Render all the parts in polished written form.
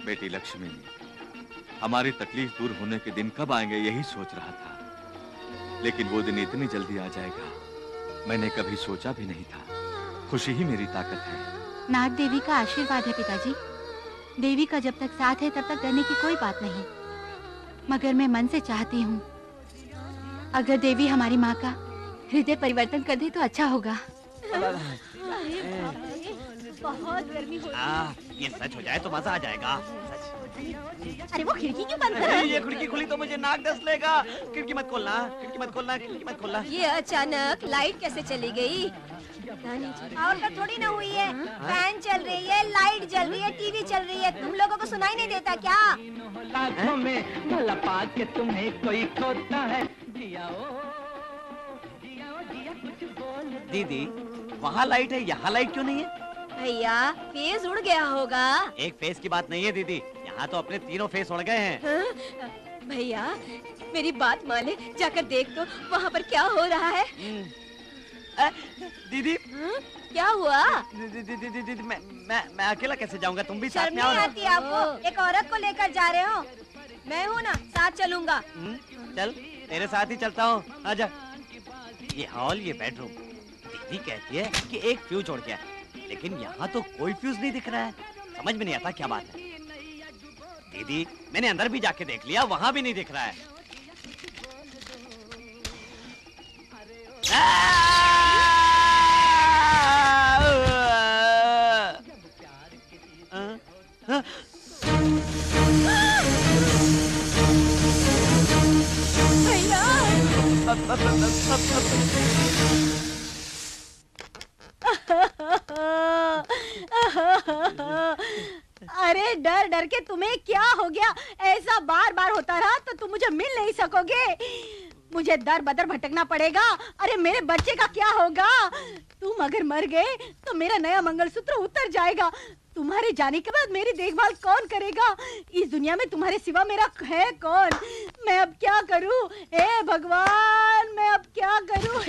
बेटी लक्ष्मी, हमारी तकलीफ दूर होने के दिन कब आएंगे यही सोच रहा था, लेकिन वो दिन इतनी जल्दी आ जाएगा मैंने कभी सोचा भी नहीं था। खुशी ही मेरी ताकत है। नाग देवी का आशीर्वाद है पिताजी। देवी का जब तक साथ है तब तक डरने की कोई बात नहीं। मगर मैं मन से चाहती हूँ अगर देवी हमारी माँ का हृदय परिवर्तन कर दे तो अच्छा होगा। बहुत गर्मी हो रही है। ये सच हो जाए तो मजा आ जाएगा। अरे वो खिड़की क्यों बंद कर रहा है? ये खिड़की खुली तो मुझे नाक डस लेगा। खिड़की मत खोलना, खिड़की मत खोलना, खिड़की मत खोलना। ये अचानक लाइट कैसे चली गई? और तो थोड़ी ना हुई है। फैन चल रही है, लाइट जल रही है, टीवी चल रही है। तुम लोगों को सुनाई नहीं देता क्या? लाखों में भला पास के तुम्हें कोई खोता है। दीदी, वहाँ लाइट है, यहाँ लाइट क्यों नहीं है? भैया फेस उड़ गया होगा। एक फेस की बात नहीं है दीदी, यहाँ तो अपने तीनों फेस उड़ गए हैं। हाँ? भैया मेरी बात माने, जाकर देख तो वहाँ पर क्या हो रहा है। दीदी हाँ? क्या हुआ? दीदी मैं अकेला कैसे जाऊंगा? तुम भी साथ शर्म में आओ नहीं ना। आती आपको? एक औरत को लेकर जा रहे हो? मैं हूँ ना, साथ चलूंगा। चल तेरे साथ ही चलता हूँ, आजा। ये हॉल, ये बेडरूम। दीदी कहती है कि एक फ्यूज उड़ गया, लेकिन यहाँ तो कोई फ्यूज नहीं दिख रहा है। समझ में नहीं आता क्या बात है। दीदी मैंने अंदर भी जाके देख लिया, वहाँ भी नहीं दिख रहा है। अरे डर डर के तुम्हें क्या हो गया? ऐसा बार बार होता रहा तो तुम मुझे मिल नहीं सकोगे। मुझे दर बदर भटकना पड़ेगा। अरे मेरे बच्चे का क्या होगा? तुम अगर मर गए तो मेरा नया मंगलसूत्र उतर जाएगा। तुम्हारे जाने के बाद मेरी देखभाल कौन करेगा? इस दुनिया में तुम्हारे सिवा मेरा है कौन? मैं अब क्या करूं? हे भगवान, मैं अब क्या करूं?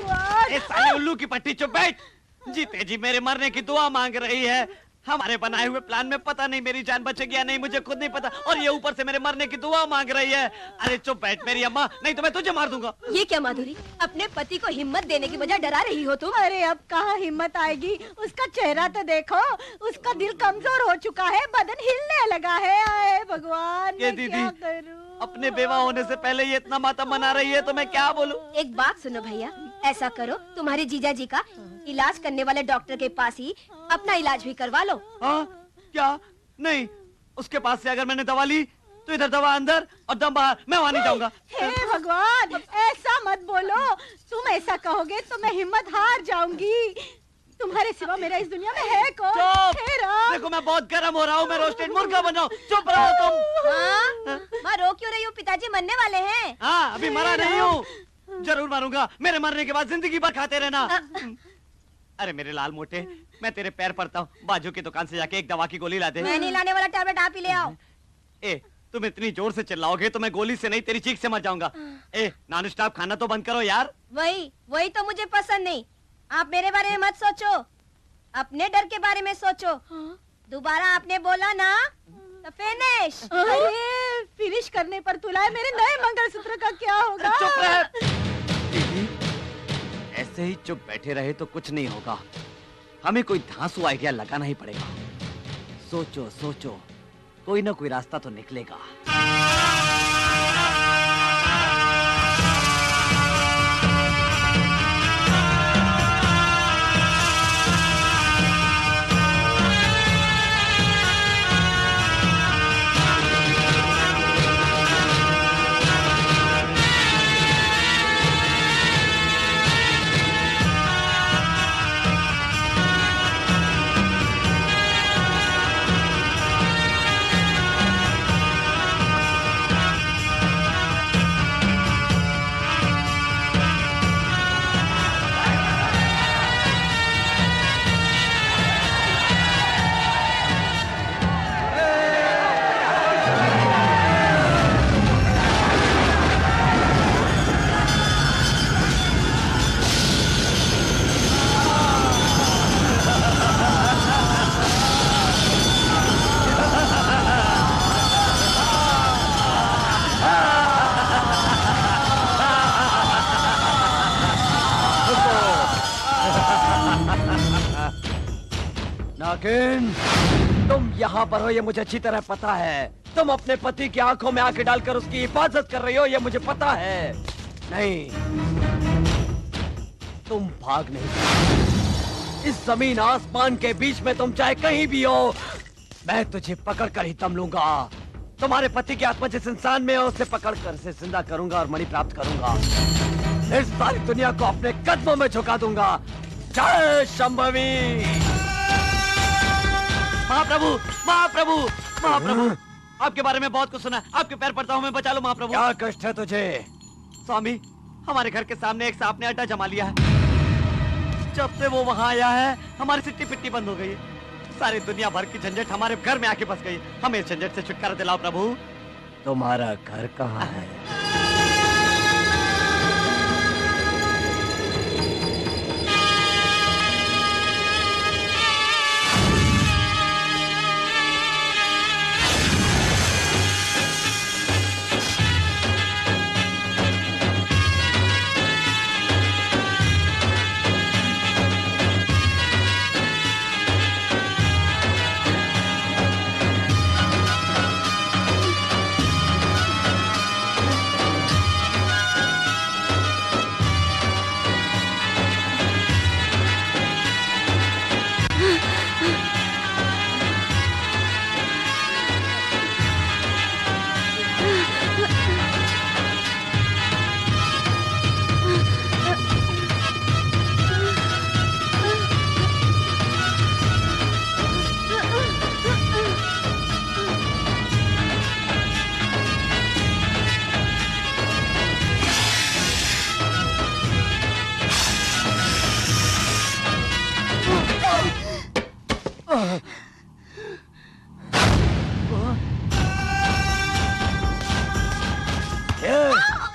ए साले उल्लू की पट्टी, चुप बैठ। जीते जी मेरे मरने की दुआ मांग रही है। हमारे बनाए हुए प्लान में पता नहीं मेरी जान बचेगी या नहीं, मुझे खुद नहीं पता, और ये ऊपर से मेरे मरने की दुआ मांग रही है। अरे चुप बैठ मेरी अम्मा, नहीं तो मैं तुझे मार दूंगा। ये क्या माधुरी, अपने पति को हिम्मत देने की बजाय डरा रही हो तुम? अरे अब कहाँ हिम्मत आएगी? उसका चेहरा तो देखो, उसका दिल कमजोर हो चुका है, बदन हिलने लगा है। आए भगवान, ये मैं दीदी क्या करूं? अपने बेवा होने से पहले ये इतना मातम मना रही है तो मैं क्या बोलूं? एक बात सुनो भैया, ऐसा करो, तुम्हारे जीजा जी का इलाज करने वाले डॉक्टर के पास ही अपना इलाज भी करवा लो। क्या? नहीं, उसके पास से अगर मैंने दवा ली तो इधर दवा अंदर और दम बाहर, मैं वहाँ नहीं जाऊंगा। हे भगवान, ऐसा मत बोलो। तुम ऐसा कहोगे तो मैं हिम्मत हार जाऊंगी। तुम्हारे सिवा मेरा इस दुनिया में है कौन? हे राम। देखो मैं बहुत गर्म हो रहा हूँ, मैं रोस्टेड मुर्गा बन जाऊँ। चुप रहो तुम। हाँ? मैं रो क्यों रही हूँ? पिताजी मरने वाले हैं। हाँ, अभी मरा नहीं हूँ, जरूर मारूंगा। मेरे मरने के बाद जिंदगी भर खाते रहना। अरे मेरे लाल मोटे, मैं तेरे पैर पड़ता हूँ, बाजू की दुकान से जाके एक दवा की गोली ला दे। मैं नहीं लाने वाला टैबलेट, आप ही ले आओ। ए, तुम इतनी जोर से चिल्लाओगे तो मैं गोली से नहीं तेरी चीख से मर जाऊंगा। ए, नॉन स्टॉप खाना तो बंद करो यार। वही तो मुझे पसंद नहीं। आप मेरे बारे में मत सोचो, अपने डर के बारे में सोचो। दोबारा आपने बोला ना तो फिनिश। अरे फिनिश करने पर तुलाए मेरे नए मंगलसूत्र का क्या होगा? चुप रह। ऐसे ही चुप बैठे रहे तो कुछ नहीं होगा, हमें कोई धांसू आइडिया लगाना ही पड़ेगा। सोचो सोचो, कोई ना कोई रास्ता तो निकलेगा। तुम यहाँ पर हो ये मुझे अच्छी तरह पता है। तुम अपने पति की आंखों में आंखें डालकर उसकी हिफाजत कर रही हो ये मुझे पता है। नहीं, तुम भाग नहीं सकती। इस जमीन आसमान के बीच में तुम चाहे कहीं भी हो, मैं तुझे पकड़ कर ही दम लूंगा। तुम्हारे पति की आत्मा जिस इंसान में है उसे पकड़ कर उसे जिंदा करूंगा और मणि प्राप्त करूंगा। इस सारी दुनिया को अपने कदमों में झुका दूंगा। जय शंभवी। महाप्रभु, महाप्रभु, महाप्रभु, आपके बारे में बहुत कुछ सुना। आपके पैर पड़ता हूँ, मैं बचा लो महाप्रभु। क्या कष्ट है तुझे? स्वामी, हमारे घर के सामने एक सांप ने अड्डा जमा लिया है। जब से वो वहाँ आया है हमारी सिट्टी पिट्टी बंद हो गई है। सारी दुनिया भर की झंझट हमारे घर में आके फंस गई। हमें इस झंझट से छुटकारा दिलाओ प्रभु। तुम्हारा घर कहाँ है?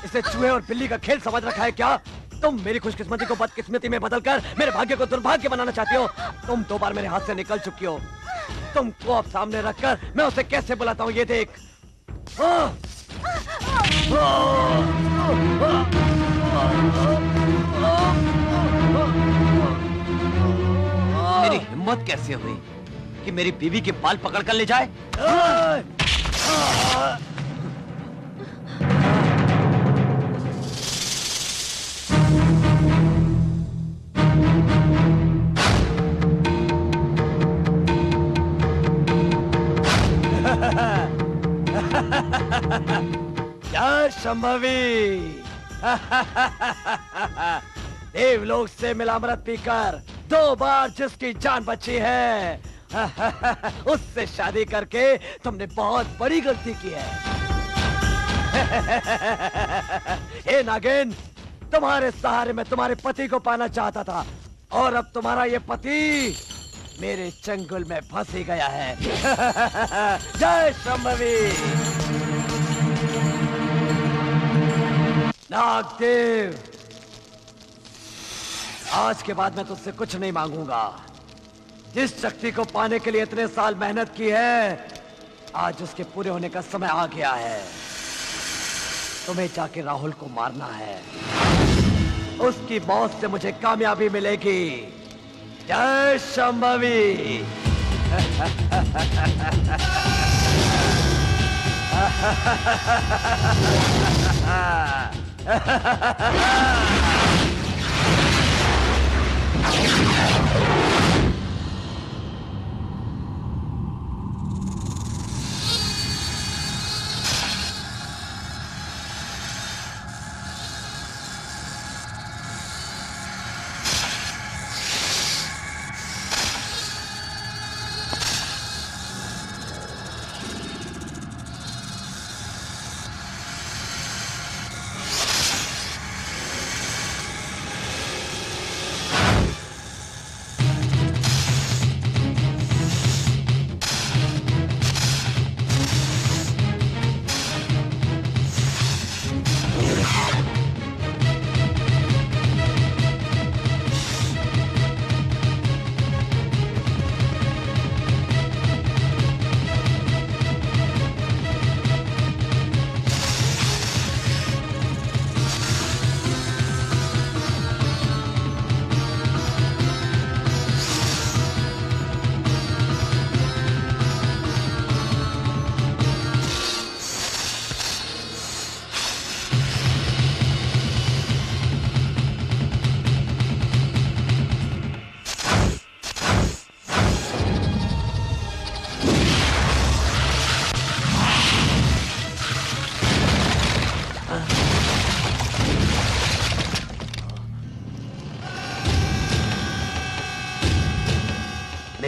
इसे चूहे और बिल्ली का खेल समझ रखा है क्या? तुम मेरी खुशकिस्मती को बदकिस्मती में बदलकर मेरे भाग्य को दुर्भाग्य बनाना चाहती हो। तुम 2 बार मेरे हाथ से निकल चुकी हो। तुमको अब सामने रखकर मैं उसे कैसे बुलाता हूँ ये देख। मेरी हिम्मत कैसे हुई कि मेरी बीवी के बाल पकड़ कर ले जाए? जय शंभवी। देवलोक से मिलामृत पीकर 2 बार जिसकी जान बची है उससे शादी करके तुमने बहुत बड़ी गलती की है। हे नागिन, तुम्हारे सहारे में तुम्हारे पति को पाना चाहता था और अब तुम्हारा ये पति मेरे चंगुल में फंस ही गया है। जय शंभवी। नागदेव, आज के बाद मैं तुझसे कुछ नहीं मांगूंगा। जिस शक्ति को पाने के लिए इतने साल मेहनत की है, आज उसके पूरे होने का समय आ गया है। तुम्हें जाके राहुल को मारना है। उसकी मौत से मुझे कामयाबी मिलेगी। जय शंभवी।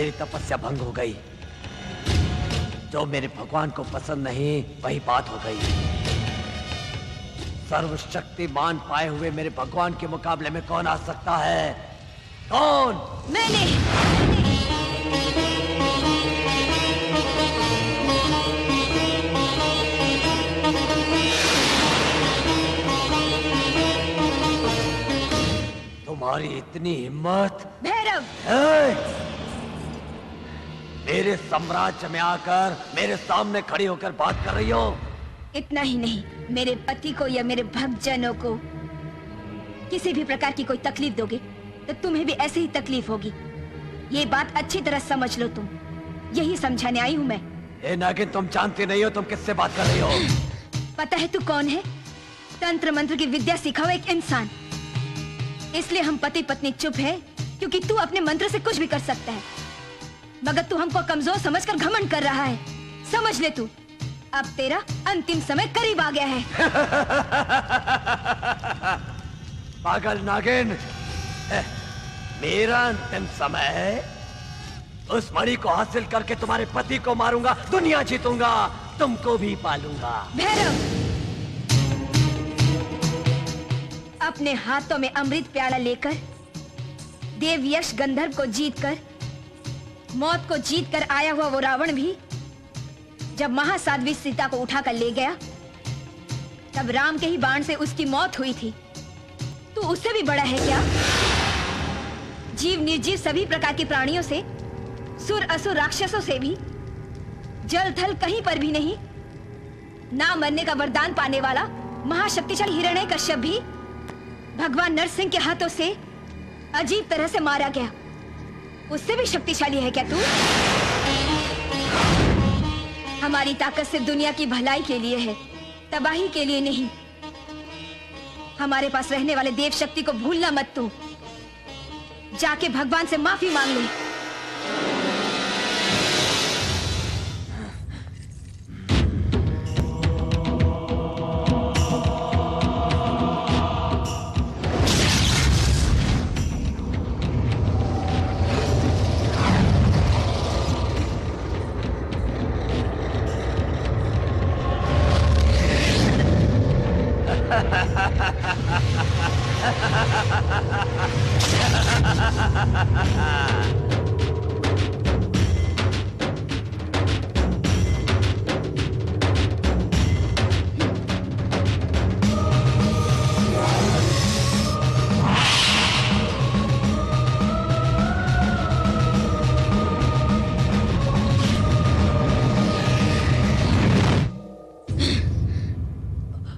मेरी तपस्या भंग हो गई। जो मेरे भगवान को पसंद नहीं वही बात हो गई। सर्वशक्तिमान पाए हुए मेरे भगवान के मुकाबले में कौन आ सकता है? कौन? मैंने। तुम्हारी इतनी हिम्मत? भैरव! मेरे साम्राज्य में आकर मेरे सामने खड़ी होकर बात कर रही हो? इतना ही नहीं, मेरे पति को या मेरे भक्तजनों को किसी भी प्रकार की कोई तकलीफ दोगे तो तुम्हें भी ऐसे ही तकलीफ होगी। ये बात अच्छी तरह समझ लो तुम। यही समझाने आई हूँ मैं। ए नागिन, तुम जानती नहीं हो तुम किससे बात कर रही हो? पता है तू कौन है? तंत्र मंत्र की विद्या सीखा हुआ एक इंसान। इसलिए हम पति पत्नी चुप है क्योंकि तू अपने मंत्र से कुछ भी कर सकता है, मगर तू हमको कमजोर समझकर घमंड कर रहा है। समझ ले तू, अब तेरा अंतिम समय करीब आ गया है। पागल नागिन, मेरा अंतिम समय है। उस मणि को हासिल करके तुम्हारे पति को मारूंगा, दुनिया जीतूंगा, तुमको भी पालूंगा। भैरव! अपने हाथों में अमृत प्याला लेकर देव यश गंधर्व को जीतकर, मौत को जीतकर आया हुआ वो रावण भी जब महासाध्वी सीता को उठाकर ले गया तब राम के ही बाण से उसकी मौत हुई थी। तू उससे भी बड़ा है क्या? जीव निर्जीव सभी प्रकार के प्राणियों से, सुर असुर राक्षसों से भी, जल थल कहीं पर भी नहीं, ना मरने का वरदान पाने वाला महाशक्तिशाली हिरण्यकश्यप भी भगवान नरसिंह के हाथों से अजीब तरह से मारा गया। उससे भी शक्तिशाली है क्या तू? हमारी ताकत से दुनिया की भलाई के लिए है, तबाही के लिए नहीं। हमारे पास रहने वाले देव शक्ति को भूलना मत तू। जाके भगवान से माफी मांग ले।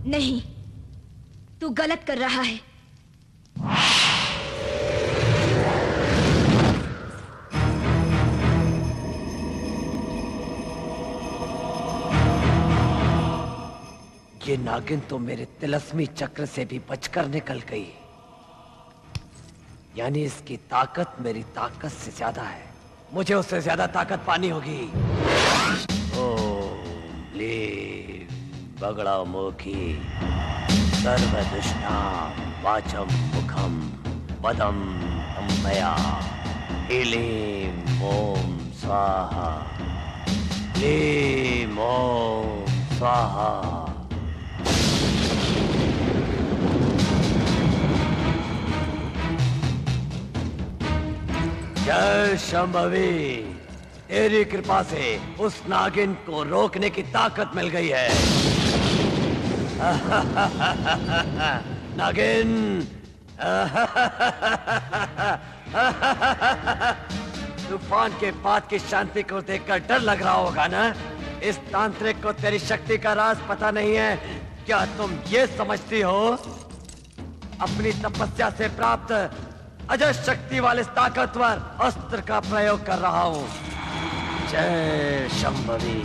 नहीं, तू गलत कर रहा है। ये नागिन तो मेरे तिलस्मी चक्र से भी बचकर निकल गई। यानी इसकी ताकत मेरी ताकत से ज्यादा है। मुझे उससे ज्यादा ताकत पानी होगी। ओम लीं बगड़ा मुखी सर्वदुष्टा वाचम मुखम पदम अम्बया ह्रीं ओम स्वाहा ह्रीं ओम स्वाहा। जय शंभवी, तेरी कृपा से उस नागिन को रोकने की ताकत मिल गई है। नागिन, तूफान के बाद की शांति को देखकर डर लग रहा होगा ना? इस तांत्रिक को तेरी शक्ति का राज पता नहीं है। क्या तुम ये समझती हो अपनी तपस्या से प्राप्त अजय शक्ति वाले ताकतवर अस्त्र का प्रयोग कर रहा हूं? जय शंभवी।